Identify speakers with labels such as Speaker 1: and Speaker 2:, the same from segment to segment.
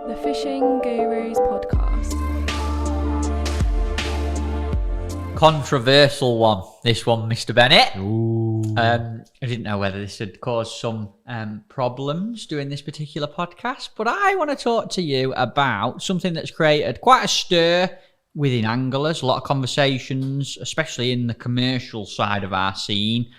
Speaker 1: The Fishing Gurus Podcast.
Speaker 2: Controversial one, this one, Mr. Bennett.
Speaker 3: Ooh.
Speaker 2: I didn't know whether this had caused some problems doing this particular podcast, but I want to talk to you about something that's created quite a stir within anglers, a lot of conversations, especially in the commercial side of our scene.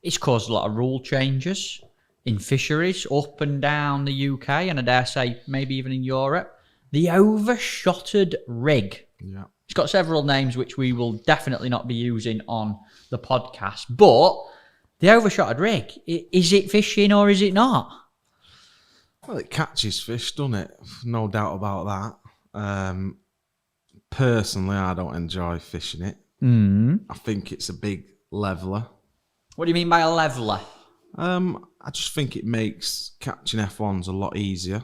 Speaker 2: It's caused a lot of rule changes in fisheries up and down the UK, and I dare say maybe even in Europe. The overshotted rig.
Speaker 3: Yeah.
Speaker 2: It's got several names which we will definitely not be using on the podcast, but the overshotted rig, is it fishing or is it not?
Speaker 3: Well, it catches fish, doesn't it? No doubt about that. Personally, I don't enjoy fishing it. I think it's a big leveler.
Speaker 2: What do you mean by a leveler?
Speaker 3: I just think it makes catching F1s a lot easier.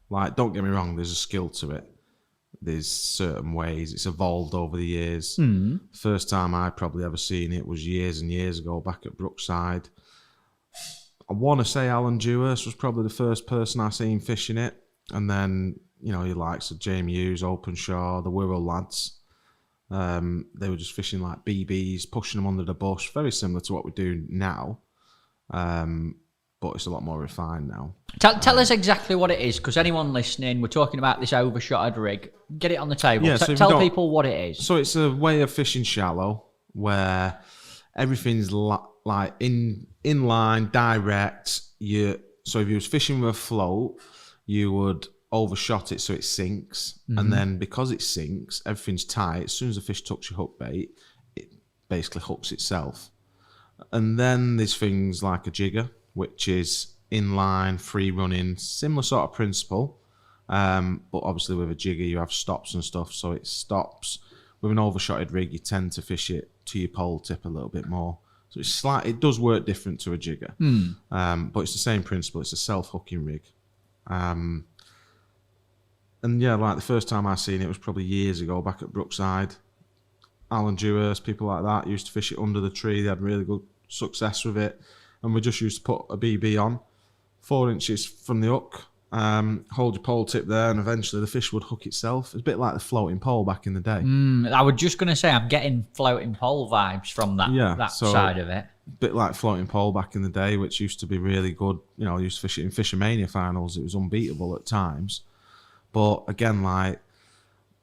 Speaker 3: Like, don't get me wrong, there's a skill to it. There's certain ways. It's evolved over the years. First time I probably ever seen it was years and years ago back at Brookside. I want to say Alan Dewhurst was probably the first person I seen fishing it. And then, you know, he likes of Jamie Hughes, Openshaw, the Wirral lads. They were just fishing like BBs, pushing them under the bush. Very similar to what we do now. But it's a lot more refined now.
Speaker 2: Tell us exactly what it is, because anyone listening, we're talking about this overshotted rig. Get it on the table.
Speaker 3: Yeah, so
Speaker 2: tell people what it is.
Speaker 3: So it's a way of fishing shallow where everything's like in line, direct. So if you was fishing with a float, you would overshot it so it sinks. And then because it sinks, everything's tight. As soon as the fish touches your hook bait, it basically hooks itself. And then there's things like a jigger, which is inline, free running, similar sort of principle. But obviously with a jigger, you have stops and stuff, so it stops. With an overshotted rig, you tend to fish it to your pole tip a little bit more. So it's it does work different to a jigger. But it's the same principle. It's a self-hooking rig. And yeah, like the first time I seen it was probably years ago back at Brookside. Alan Dewhurst, people like that, used to fish it under the tree. They had really good success with it. And we just used to put a BB on, 4 inches from the hook, hold your pole tip there, and eventually the fish would hook itself. It's a bit like the floating pole back in the day.
Speaker 2: I was just going to say, I'm getting floating pole vibes from that side of it.
Speaker 3: A bit like floating pole back in the day, which used to be really good. You know, I used to fish it in Fishermania finals. It was unbeatable at times. But again, like,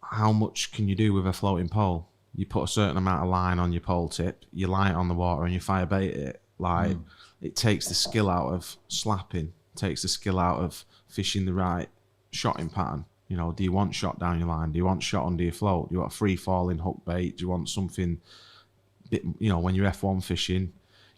Speaker 3: how much can you do with a floating pole? You put a certain amount of line on your pole tip, you lie it on the water, and you fire bait it. Like, it takes the skill out of slapping, takes the skill out of fishing the right shotting pattern. You know, do you want shot down your line? Do you want shot under your float? Do you want a free falling hook bait? Do you want something, you know, when you're F1 fishing,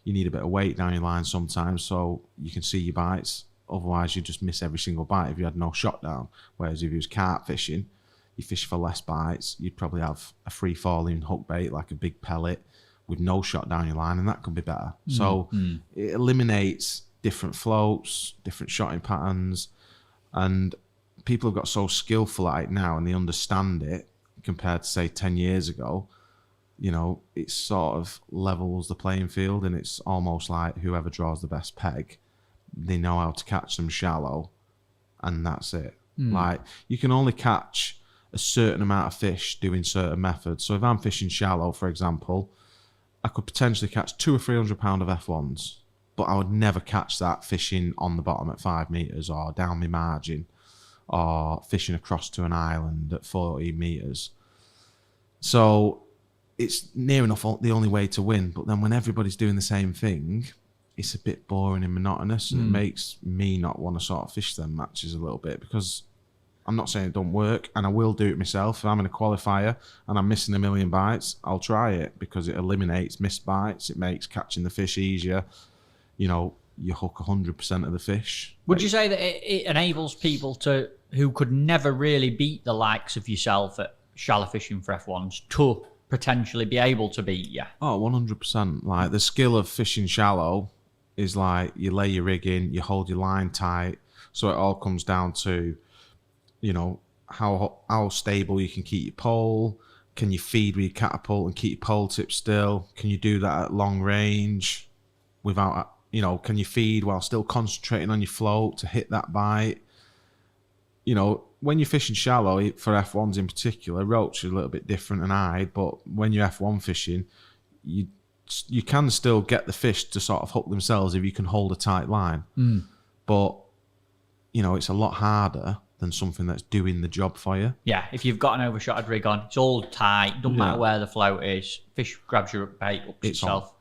Speaker 3: you need a bit of weight down your line sometimes so you can see your bites. Otherwise, you just miss every single bite if you had no shot down. Whereas if you was carp fishing, you fish for less bites, you'd probably have a free falling hook bait like a big pellet with no shot down your line, and that could be better. So it eliminates different floats, different shotting patterns, and people have got so skillful at it now and they understand it compared to, say, 10 years ago. You know, it sort of levels the playing field, and it's almost like whoever draws the best peg, they know how to catch them shallow, and that's it. Like, you can only catch a certain amount of fish doing certain methods. So if I'm fishing shallow, for example, I could potentially catch 200 or 300 pound of F1s, but I would never catch that fishing on the bottom at 5 meters or down my margin or fishing across to an island at 40 meters. So it's near enough the only way to win. But then when everybody's doing the same thing, it's a bit boring and monotonous, and it makes me not want to sort of fish them matches a little bit, because I'm not saying it don't work, and I will do it myself. If I'm in a qualifier and I'm missing a million bites, I'll try it because it eliminates missed bites. It makes catching the fish easier. You know, you hook 100% of the fish.
Speaker 2: Would you say that it enables people who could never really beat the likes of yourself at shallow fishing for F1s to potentially be able to beat you?
Speaker 3: Oh, 100%. Like, the skill of fishing shallow is like, you lay your rig in, you hold your line tight. So it all comes down to, you know, how stable you can keep your pole. Can you feed with your catapult and keep your pole tip still? Can you do that at long range without, you know, can you feed while still concentrating on your float to hit that bite? when you're fishing shallow, for F1s in particular, roach are a little bit different than eyed, but when you're F1 fishing, you can still get the fish to sort of hook themselves if you can hold a tight line. But, it's a lot harder than something that's doing the job for you.
Speaker 2: Yeah, if you've got an overshotted rig on, it's all tight, doesn't matter where the float is, fish grabs your bait up itself.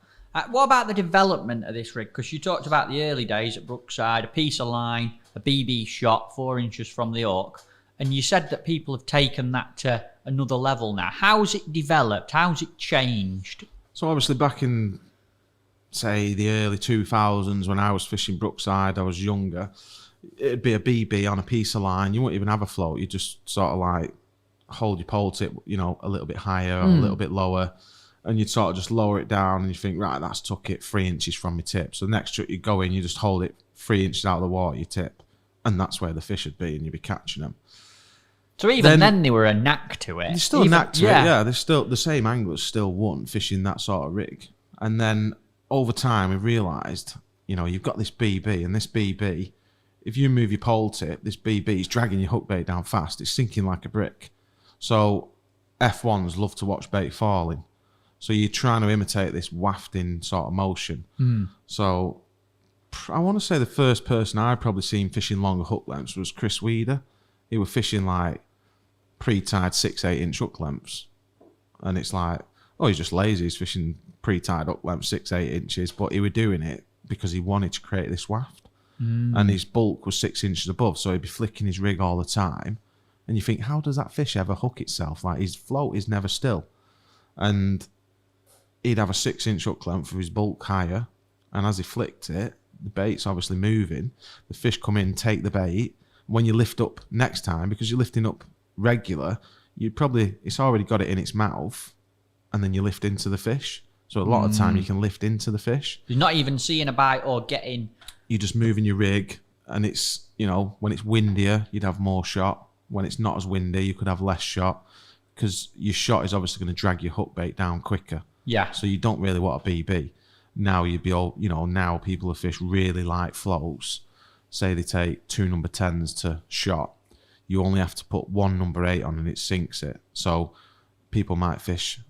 Speaker 2: What about the development of this rig? Because you talked about the early days at Brookside, a piece of line, a BB shot 4 inches from the hook, and you said that people have taken that to another level now. How's it developed? How's it changed?
Speaker 3: So obviously back in, say, the early 2000s when I was fishing Brookside, I was younger, it'd be a BB on a piece of line. You wouldn't even have a float. You just sort of like hold your pole tip, a little bit higher or a little bit lower, and you'd sort of just lower it down and you think, right, that's took it 3 inches from my tip. So the next trip you go in, you just hold it 3 inches out of the water, your tip, and that's where the fish would be and you'd be catching them.
Speaker 2: So even then they were a knack to it.
Speaker 3: There's still a knack to it, yeah. There's still the same anglers still won fishing that sort of rig. And then over time we realised, you've got this BB, and this BB, if you move your pole tip, this BB is dragging your hook bait down fast. It's sinking like a brick. So F1s love to watch bait falling. So you're trying to imitate this wafting sort of motion. So I want to say the first person I'd probably seen fishing longer hook lengths was Chris Weeder. He was fishing like pre-tied 6-8 inch hook lengths. And it's like, he's just lazy. He's fishing pre-tied hook lengths 6-8 inches, but he was doing it because he wanted to create this waft. And his bulk was 6 inches above, so he'd be flicking his rig all the time. And you think, how does that fish ever hook itself? Like, his float is never still. And he'd have a 6 inch hook length for his bulk higher, and as he flicked it, the bait's obviously moving. The fish come in, take the bait. When you lift up next time, because you're lifting up regular, it's already got it in its mouth, and then you lift into the fish. So a lot of time you can lift into the fish.
Speaker 2: You're not even seeing a bite or getting.
Speaker 3: You're just moving your rig, and it's, when it's windier, you'd have more shot. When it's not as windy, you could have less shot, because your shot is obviously going to drag your hook bait down quicker.
Speaker 2: Yeah.
Speaker 3: So you don't really want a BB. Now you'd be all, now people who fish really light floats, say they take 2 number 10s to shot, you only have to put 1 number 8 on and it sinks it. So people might fish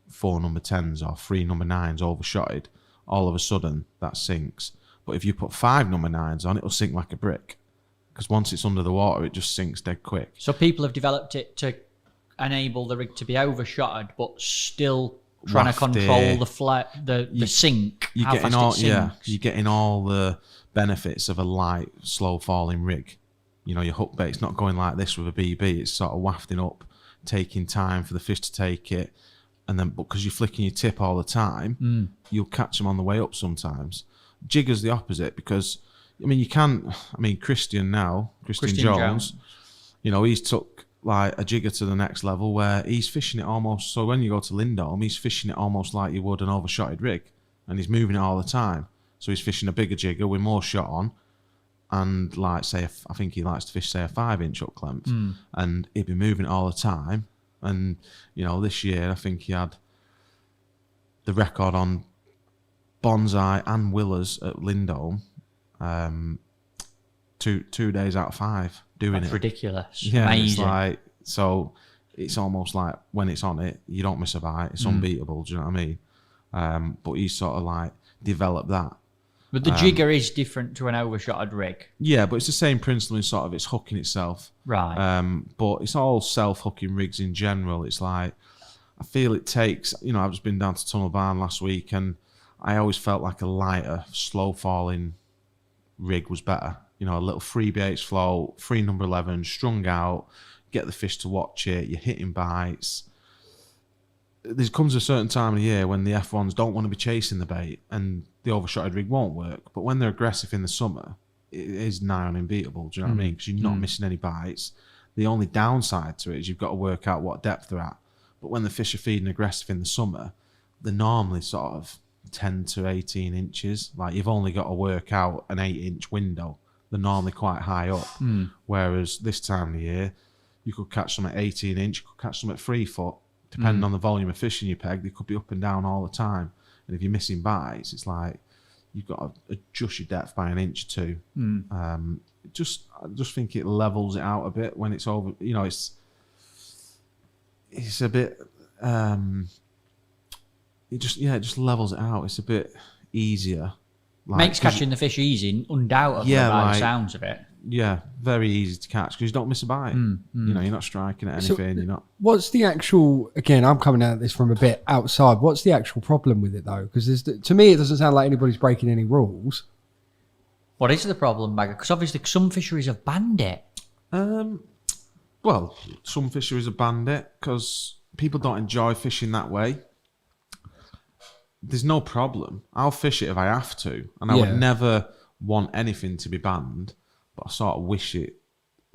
Speaker 3: 4 number 10s or 3 number 9s overshotted. All of a sudden, that sinks. But if you put 5 number 9s on, it'll sink like a brick. Because once it's under the water, it just sinks dead quick.
Speaker 2: So people have developed it to enable the rig to be overshotted, but still trying to control the sink. You're
Speaker 3: getting all the benefits of a light, slow falling rig. Your hook bait's not going like this with a BB. It's sort of wafting up, taking time for the fish to take it, and then because you're flicking your tip all the time, you'll catch them on the way up sometimes. Jigger's the opposite, because Christian Jones, he's took like a jigger to the next level where he's fishing it almost. So when you go to Lindholm, he's fishing it almost like you would an overshotted rig, and he's moving it all the time. So he's fishing a bigger jigger with more shot on, and I think he likes to fish, say, a 5 inch hook length, and he'd be moving it all the time. And this year I think he had the record on Bonsai and Willers at Lindholm, 2 days out of 5 doing
Speaker 2: That's
Speaker 3: it.
Speaker 2: ridiculous.
Speaker 3: Yeah,
Speaker 2: Amazing.
Speaker 3: It's almost like when it's on it, you don't miss a bite. It's unbeatable. Do you know what I mean? But he's sort of like developed that.
Speaker 2: But the jigger is different to an overshotted rig. Yeah,
Speaker 3: but it's the same principle in sort of it's hooking itself.
Speaker 2: Right.
Speaker 3: But it's all self-hooking rigs in general. It's like, I feel it takes, I've just been down to Tunnel Barn last week, and I always felt like a lighter, slow-falling rig was better. A little 3/8 float, 3 number 11, strung out, get the fish to watch it, you're hitting bites. There comes a certain time of the year when the F1s don't want to be chasing the bait, and the overshotted rig won't work. But when they're aggressive in the summer, it is nigh on unbeatable. Do you know what I mean? Because you're not missing any bites. The only downside to it is you've got to work out what depth they're at. But when the fish are feeding aggressive in the summer, they're normally sort of 10 to 18 inches. Like, you've only got to work out an 8 inch window. They're normally quite high up. Whereas this time of the year, you could catch them at 18 inch, you could catch them at 3 foot. Depending on the volume of fishing you peg, they could be up and down all the time. And if you're missing bites, it's like you've got to adjust your depth by an inch or two. I just think it levels it out a bit when it's over. You know, it's a bit. It just levels it out. It's a bit easier.
Speaker 2: Makes catching the fish easy, undoubtedly, by the sounds of it.
Speaker 3: Yeah, very easy to catch because you don't miss a bite. You know, you're not striking at anything. You're not.
Speaker 4: What's the actual? Again, I'm coming at this from a bit outside. What's the actual problem with it though? Because to me, it doesn't sound like anybody's breaking any rules.
Speaker 2: What is the problem, Bagger? Because obviously some fisheries have banned it.
Speaker 3: Well, some fisheries have banned it because people don't enjoy fishing that way. There's no problem. I'll fish it if I have to, and I would never want anything to be banned. But I sort of wish it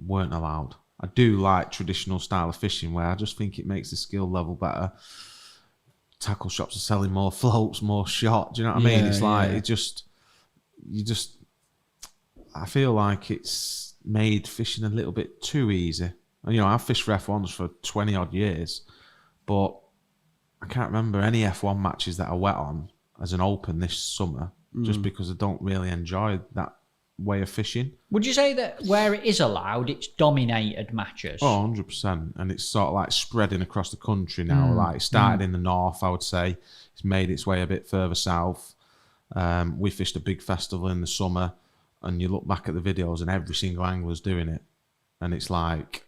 Speaker 3: weren't allowed. I do like traditional style of fishing where I just think it makes the skill level better. Tackle shops are selling more floats, more shot. Do you know what I mean? It's like I feel like it's made fishing a little bit too easy. And, you know, I've fished for F1s for 20 odd years, but I can't remember any F1 matches that I went on as an open this summer just because I don't really enjoy that way of fishing.
Speaker 2: Would you say that where it is allowed, it's dominated matches?
Speaker 3: Oh, 100%. And it's sort of like spreading across the country now. Like it started in the north, I would say. It's made its way a bit further south. We fished a big festival in the summer and you look back at the videos and every single angler's doing it. And it's like,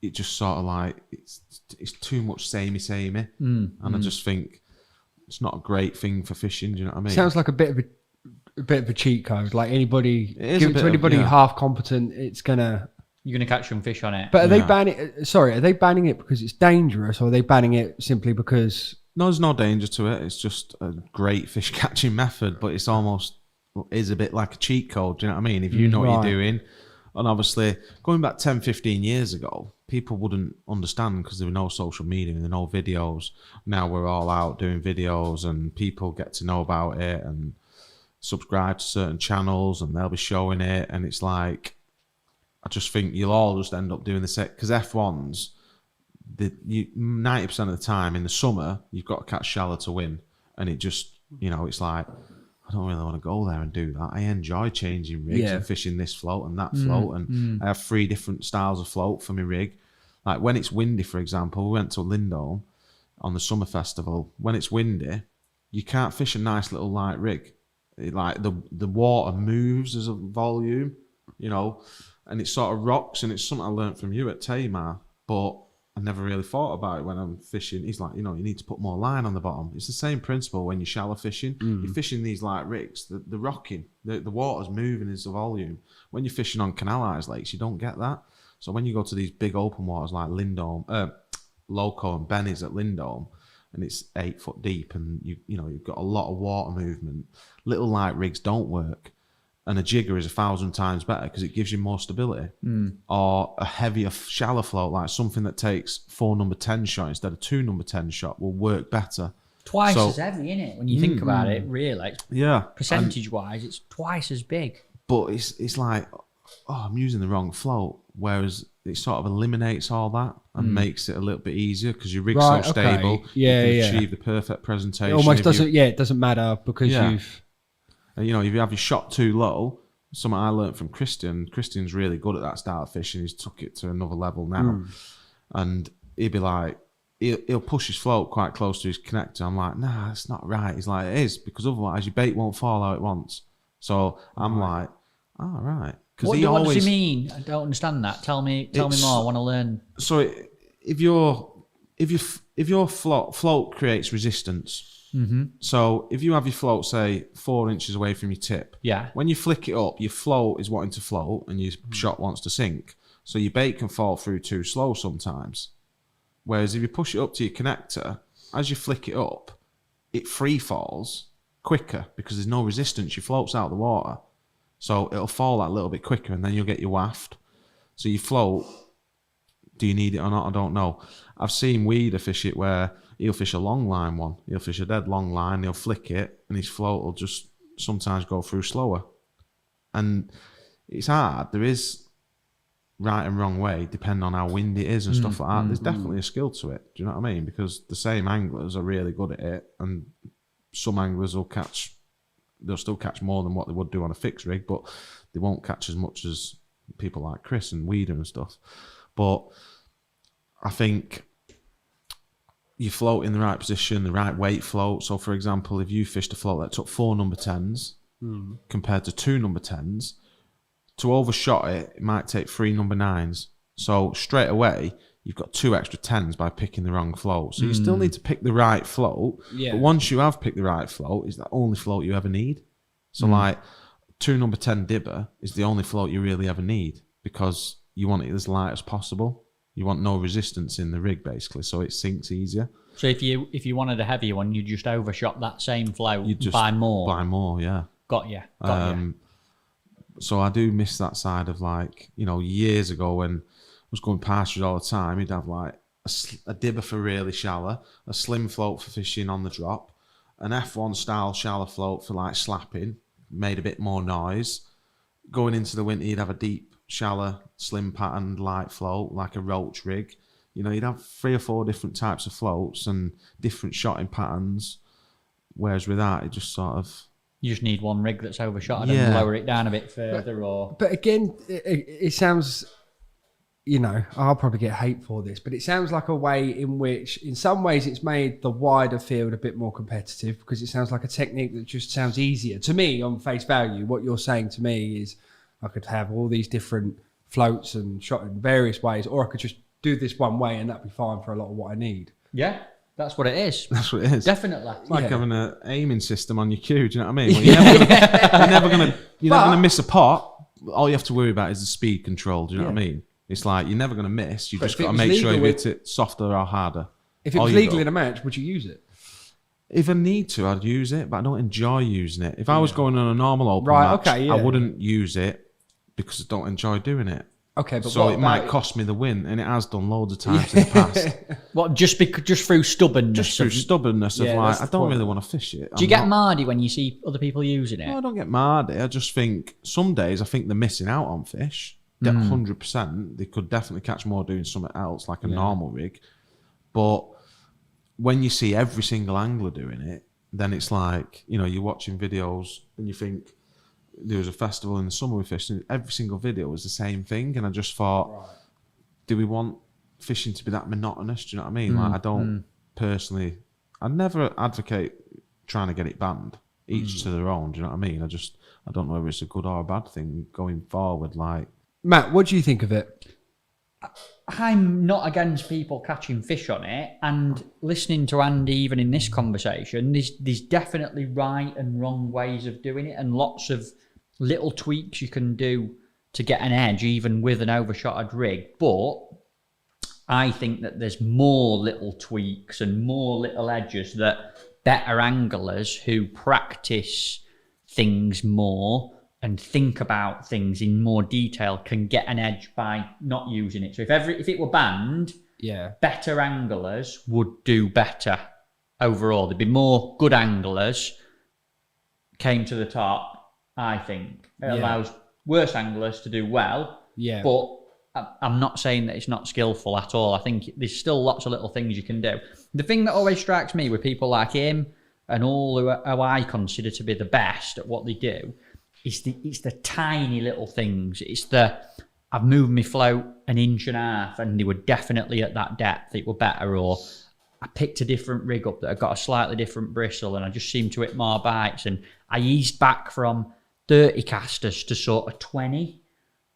Speaker 3: it just sort of like, it's too much samey. And I just think it's not a great thing for fishing. Do you know what I mean?
Speaker 4: Sounds like a bit of a cheat code. Like anybody, give it to
Speaker 3: of,
Speaker 4: anybody half competent, it's gonna.
Speaker 2: You're gonna catch some fish on it.
Speaker 4: But are they banning? Sorry, are they banning it because it's dangerous, or are they banning it simply because?
Speaker 3: No, there's no danger to it. It's just a great fish catching method, but it's almost is a bit like a cheat code. Do you know what I mean? If you know what you're doing, and obviously going back 10, 15 years ago, people wouldn't understand because there were no social media and there were no videos. Now we're all out doing videos, and people get to know about it and subscribe to certain channels and they'll be showing it, and it's like I just think you'll all just end up doing the same because F1s 90% of the time in the summer you've got to catch shallow to win, and it just, you know, it's like I don't really want to go there and do that. I enjoy changing rigs and fishing this float and that float, and I have 3 different styles of float for my rig. Like when it's windy, for example, we went to Lindholm on the summer festival. When it's windy, you can't fish a nice little light rig. Like the water moves as a volume, you know, and it sort of rocks, and it's something I learned from you at Tamar, but I never really thought about it when I'm fishing. He's like, you know, you need to put more line on the bottom. It's the same principle when you're shallow fishing. You're fishing these light rigs, the rocking, the water's moving as a volume. When you're fishing on canalised lakes, you don't get that. So when you go to these big open waters like Lindholm, Loco and Bennett at Lindholm, and it's 8 foot deep, and you've got a lot of water movement. Little light rigs don't work, and a jigger is 1,000 times better because it gives you more stability. Or a heavier shallow float, like something that takes 4 number 10 shot instead of 2 number 10 shot, will work better.
Speaker 2: Twice as heavy, isn't it? When you think about it, really.
Speaker 3: Yeah.
Speaker 2: Percentage wise, it's twice as big.
Speaker 3: But it's like, I'm using the wrong float, whereas it sort of eliminates all that and makes it a little bit easier because your rig's so stable. You can achieve the perfect presentation.
Speaker 4: It almost doesn't. It doesn't matter because you've.
Speaker 3: You know, if you have your shot too low, something I learned from Christian. Christian's really good at that style of fishing. He's took it to another level now, and he'd be like, he'll push his float quite close to his connector. I'm like, nah, that's not right. He's like, it is, because otherwise your bait won't fall how it wants. So I'm like, right.
Speaker 2: What does he mean? I don't understand that. Tell me more. I want to learn.
Speaker 3: So if your float creates resistance. So if you have your float, say 4 inches away from your tip, when you flick it up, your float is wanting to float and your shot wants to sink. So your bait can fall through too slow sometimes. Whereas if you push it up to your connector, as you flick it up, it free falls quicker because there's no resistance. Your float's out of the water. So it'll fall that little bit quicker, and then you'll get your waft. So your float, do you need it or not? I don't know. I've seen Weeder fish it where he'll fish a long line one. He'll fish a dead long line, he'll flick it, and his float will just sometimes go through slower. And it's hard. There is right and wrong way, depending on how windy it is and stuff like that. There's definitely a skill to it. Do you know what I mean? Because the same anglers are really good at it, and some anglers will catch... They'll still catch more than what they would do on a fixed rig, but they won't catch as much as people like Chris and Weeder and stuff. But I think you float in the right position, the right weight float. So, for example, if you fished a float that took 4 number 10s compared to 2 number 10s, to overshot it, it might take 3 number 9s. So straight away, you've got 2 extra 10s by picking the wrong float. So you still need to pick the right float. Yeah. But once you have picked the right float, it's the only float you ever need. So like 2 number 10 dibber is the only float you really ever need, because you want it as light as possible. You want no resistance in the rig, basically, so it sinks easier. So
Speaker 2: if you wanted a heavier one, you just overshot that same float by more.
Speaker 3: By more, yeah.
Speaker 2: Got you.
Speaker 3: So I do miss that side of, like, you know, years ago when I was going pastures all the time, you'd have like a dibber for really shallow, a slim float for fishing on the drop, an F1 style shallow float for like slapping, made a bit more noise. Going into the winter, you'd have a deep, shallow, slim patterned light float, like a roach rig. You know, you'd have 3 or 4 different types of floats and different shotting patterns. Whereas with that, it just sort of...
Speaker 2: You just need one rig that's overshot and lower it down a bit further.
Speaker 4: But again, it sounds... You know, I'll probably get hate for this, but it sounds like a way in which, in some ways, it's made the wider field a bit more competitive, because it sounds like a technique that just sounds easier. To me, on face value, what you're saying to me is I could have all these different floats and shot in various ways, or I could just do this one way and that'd be fine for a lot of what I need.
Speaker 2: Yeah, that's what it is.
Speaker 3: That's what it is.
Speaker 2: Definitely.
Speaker 3: It's like having an aiming system on your cue, do you know what I mean? Well, you're never gonna miss a pot. All you have to worry about is the speed control, do you know what I mean? It's like you're never going to miss. You just got to make sure you hit it softer or harder.
Speaker 4: If it was legal in a match, would you use it?
Speaker 3: If I need to, I'd use it, but I don't enjoy using it. If I was going on a normal open match, I wouldn't use it because I don't enjoy doing it.
Speaker 4: Okay, but
Speaker 3: so it might cost me the win, and it has done loads of times in the past.
Speaker 2: What, just through stubbornness?
Speaker 3: Just through stubbornness of like, I don't really want to fish it.
Speaker 2: Do you get mardy when you see other people using it?
Speaker 3: No, I don't get mardy. I just think some days I think they're missing out on fish. 100%, they could definitely catch more doing something else, like a normal rig. But when you see every single angler doing it, then it's like, you know, you're watching videos and you think, there was a festival in the summer we fished, and every single video was the same thing. And I just thought, do we want fishing to be that monotonous? Do you know what I mean? Like, I don't personally, I never advocate trying to get it banned. Each to their own. Do you know what I mean? I don't know if it's a good or a bad thing going forward. Like,
Speaker 4: Matt, what do you think of it?
Speaker 2: I'm not against people catching fish on it, and listening to Andy even in this conversation, there's definitely right and wrong ways of doing it, and lots of little tweaks you can do to get an edge even with an overshotted rig. But I think that there's more little tweaks and more little edges that better anglers who practice things more and think about things in more detail can get an edge by not using it. So if it were banned, better anglers would do better overall. There'd be more good anglers came to the top, I think. It allows worse anglers to do well, but I'm not saying that it's not skillful at all. I think there's still lots of little things you can do. The thing that always strikes me with people like him and all who I consider to be the best at what they do, it's the tiny little things. It's I've moved my float 1.5 inches and they were definitely at that depth. It were better, or I picked a different rig up that had got a slightly different bristle and I just seemed to hit more bites, and I eased back from 30 casters to sort of 20,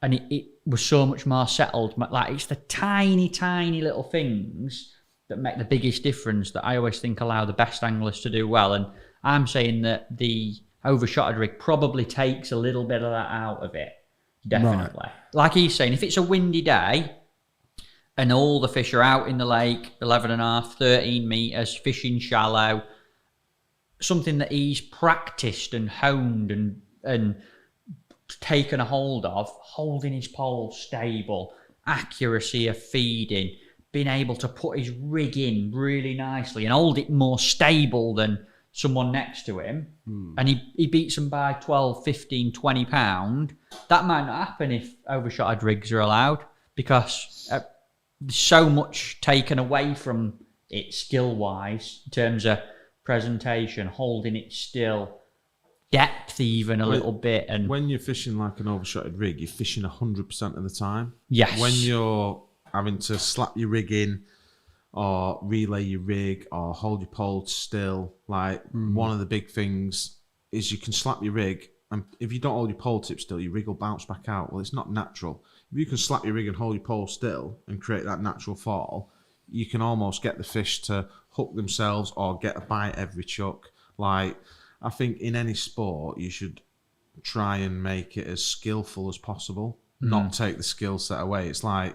Speaker 2: and it was so much more settled. Like, it's the tiny, tiny little things that make the biggest difference that I always think allow the best anglers to do well. And I'm saying that the overshotted rig probably takes a little bit of that out of it. Definitely. Right. Like he's saying, if it's a windy day and all the fish are out in the lake, 11.5, 13 metres, fishing shallow, something that he's practiced and honed and taken a hold of, holding his pole stable, accuracy of feeding, being able to put his rig in really nicely and hold it more stable than someone next to him, and he beats them by 12, 15, 20 pound, that might not happen if overshotted rigs are allowed, because there's so much taken away from it skill-wise in terms of presentation, holding it still, depth even a little bit. And
Speaker 3: when you're fishing like an overshotted rig, you're fishing 100% of the time.
Speaker 2: yes,
Speaker 3: When you're having to slap your rig in or relay your rig or hold your pole still, like one of the big things is you can slap your rig, and if you don't hold your pole tip still, your rig will bounce back out. Well, it's not natural. If you can slap your rig and hold your pole still and create that natural fall, you can almost get the fish to hook themselves or get a bite every chuck. Like, I think in any sport, you should try and make it as skillful as possible, not take the skill set away. It's like,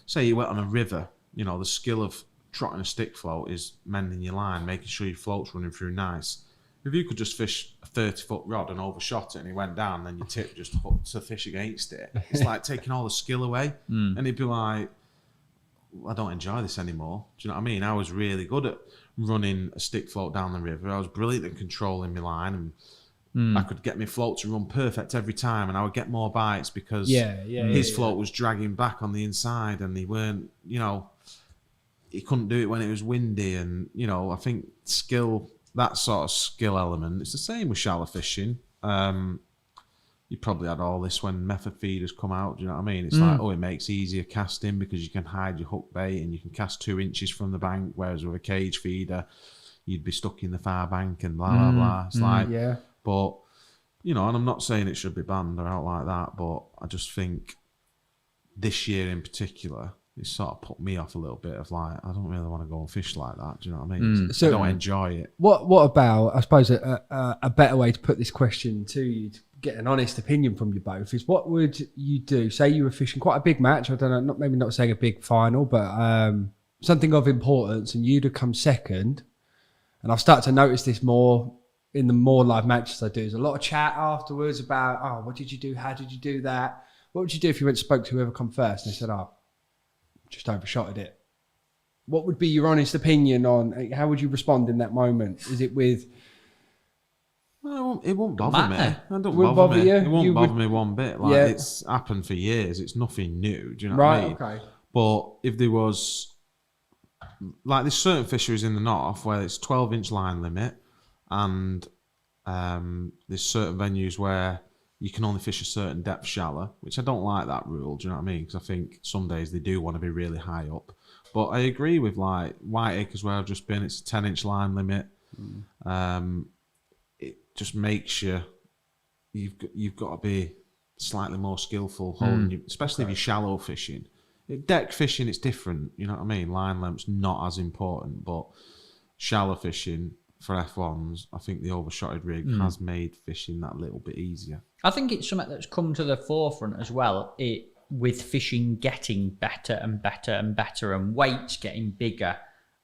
Speaker 3: say you went on a river, you know, the skill of trotting a stick float is mending your line, making sure your float's running through nice. If you could just fish a 30-foot rod and overshot it and he went down, then your tip just hooked the fish against it. It's like taking all the skill away. And he'd be like, I don't enjoy this anymore. Do you know what I mean? I was really good at running a stick float down the river. I was brilliant at controlling my line, and I could get my float to run perfect every time, and I would get more bites because his float was dragging back on the inside, and he weren't, you know, he couldn't do it when it was windy. And, you know, I think skill, that sort of skill element, it's the same with shallow fishing. You probably had all this when method feeders come out. Do you know what I mean? It's like, it makes easier casting because you can hide your hook bait and you can cast 2 inches from the bank, whereas with a cage feeder, you'd be stuck in the far bank and blah, blah, blah. It's like, but, you know, and I'm not saying it should be banned or out like that, but I just think this year in particular, it sort of put me off a little bit of like, I don't really want to go and fish like that. Do you know what I mean? So I don't enjoy it.
Speaker 4: What about, I suppose, a better way to put this question to you, to get an honest opinion from you both, is what would you do? Say you were fishing quite a big match, I don't know, maybe not saying a big final, but something of importance, and you'd have come second. And I've started to notice this more in the more live matches I do. There's a lot of chat afterwards about, oh, what did you do? How did you do that? What would you do if you went and spoke to whoever come first? And they said, oh, just overshotted it. What would be your honest opinion on, how would you respond in that moment? Is it with...
Speaker 3: Well, it won't bother me. It don't
Speaker 4: Wouldn't
Speaker 3: bother me.
Speaker 4: bother you?
Speaker 3: It won't
Speaker 4: You
Speaker 3: bother
Speaker 4: would-
Speaker 3: me one bit. Like, it's happened for years. It's nothing new. Do you know what I mean?
Speaker 4: Okay.
Speaker 3: But if there was... Like, there's certain fisheries in the north where it's 12-inch line limit, and there's certain venues where you can only fish a certain depth shallow, which I don't like that rule. Do you know what I mean? Because I think some days they do want to be really high up. But I agree with, like, Whiteacres, where I've just been, it's a 10-inch line limit. It just makes you've got to be slightly more skillful holding you, especially if you're shallow fishing. Deck fishing, it's different. You know what I mean? Line length's not as important, but shallow fishing for F1s, I think the overshotted rig has made fishing that little bit easier.
Speaker 2: I think it's something that's come to the forefront as well. With fishing getting better and better and better, and weights getting bigger,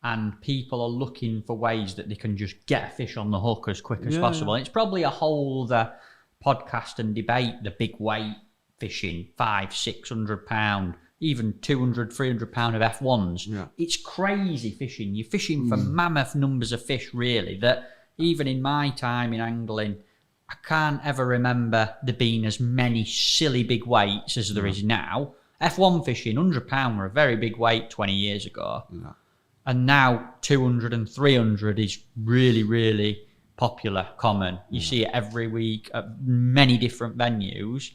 Speaker 2: and people are looking for ways that they can just get a fish on the hook as quick as possible. And it's probably a whole other podcast and debate, the big weight fishing, 500-600 pound, even 200-300 pound of F1s.
Speaker 3: Yeah.
Speaker 2: It's crazy fishing. You're fishing for mammoth numbers of fish, really, that even in my time in angling, I can't ever remember there being as many silly big weights as there is now. F1 fishing, 100 pound were a very big weight 20 years ago.
Speaker 3: Yeah.
Speaker 2: And now 200 and 300 is really, really popular, common. You see it every week at many different venues.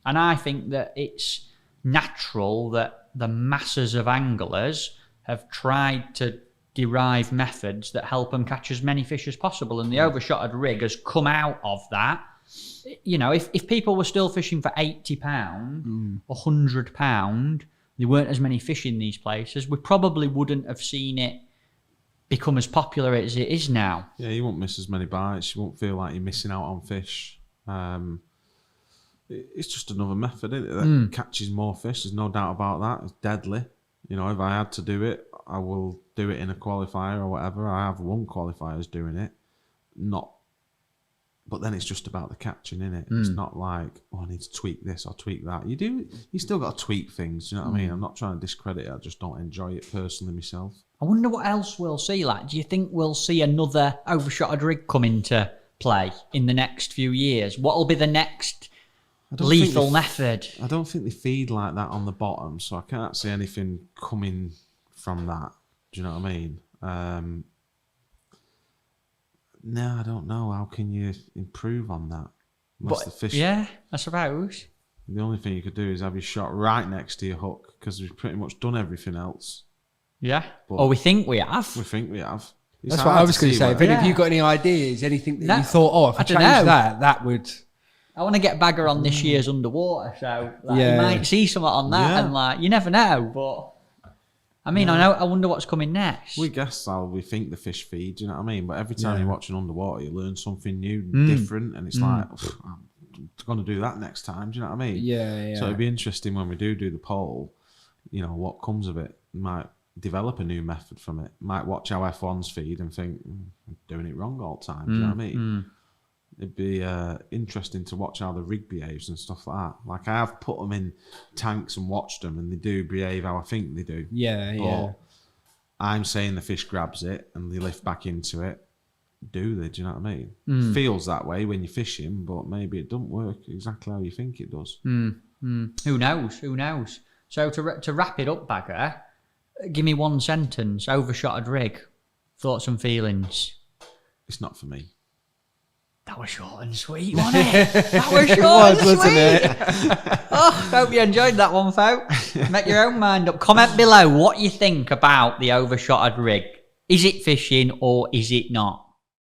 Speaker 2: And I think that it's natural that the masses of anglers have tried to derive methods that help them catch as many fish as possible. And the overshotted rig has come out of that. You know, if people were still fishing for £80, £100, there weren't as many fish in these places, we probably wouldn't have seen it become as popular as it is now.
Speaker 3: Yeah, you won't miss as many bites. You won't feel like you're missing out on fish. It's just another method, isn't it, that catches more fish. There's no doubt about that. It's deadly. You know, if I had to do it, I will do it in a qualifier or whatever. I have won qualifiers doing it. But then it's just about the catching, innit? It's not like, oh, I need to tweak this or tweak that. You still got to tweak things, do you know what I mean? I'm not trying to discredit it. I just don't enjoy it personally myself.
Speaker 2: I wonder what else we'll see. Like, do you think we'll see another overshotted rig come into play in the next few years? What'll be the next lethal method?
Speaker 3: I don't think they feed like that on the bottom, so I can't see anything coming from that. Do you know what I mean? No, I don't know. How can you improve on that? Unless the fish.
Speaker 2: Yeah, I suppose.
Speaker 3: The only thing you could do is have your shot right next to your hook, because we've pretty much done everything else.
Speaker 2: Yeah.
Speaker 3: But
Speaker 2: Or we think we have.
Speaker 3: we think we have. It's
Speaker 4: That's what
Speaker 3: hard
Speaker 4: I was going to
Speaker 3: see
Speaker 4: say.
Speaker 3: where-
Speaker 4: If any of
Speaker 2: Yeah.
Speaker 4: you got any ideas, anything that
Speaker 2: No,
Speaker 4: you thought, oh, if I
Speaker 2: I dunno.
Speaker 4: changed that would.
Speaker 2: I want to get Bagger on this year's underwater, so
Speaker 4: Yeah.
Speaker 2: you might see something on that,
Speaker 3: Yeah.
Speaker 2: and like you never know. But I mean, I wonder what's coming next.
Speaker 3: We guess how we think the fish feed, do you know what I mean? But every time
Speaker 4: Yeah.
Speaker 3: you're watching underwater, you learn something new, different, and it's like, I'm going to do that next time, do you know what I mean?
Speaker 4: Yeah.
Speaker 3: So it'd be interesting when we do the poll, you know, what comes of it. Might develop a new method from it. Might watch how F1s feed and think, I'm doing it wrong all the time, do you know what I mean? It'd be interesting to watch how the rig behaves and stuff like that. Like, I have put them in tanks and watched them, and they do behave how I think they do.
Speaker 4: Yeah.
Speaker 3: But I'm saying the fish grabs it and they lift back into it. Do they? Do you know what I mean? Feels that way when you're fishing, but maybe it doesn't work exactly how you think it does.
Speaker 2: Who knows? Who knows? So to wrap it up, Bagger, give me one sentence. Overshotted rig. Thoughts and feelings.
Speaker 3: It's not for me.
Speaker 2: That was short and sweet, wasn't it? That was short
Speaker 4: was,
Speaker 2: and
Speaker 4: wasn't
Speaker 2: sweet.
Speaker 4: it?
Speaker 2: Oh, hope you enjoyed that one, folks. Make your own mind up. Comment below what you think about the overshotted rig. Is it fishing or is it not?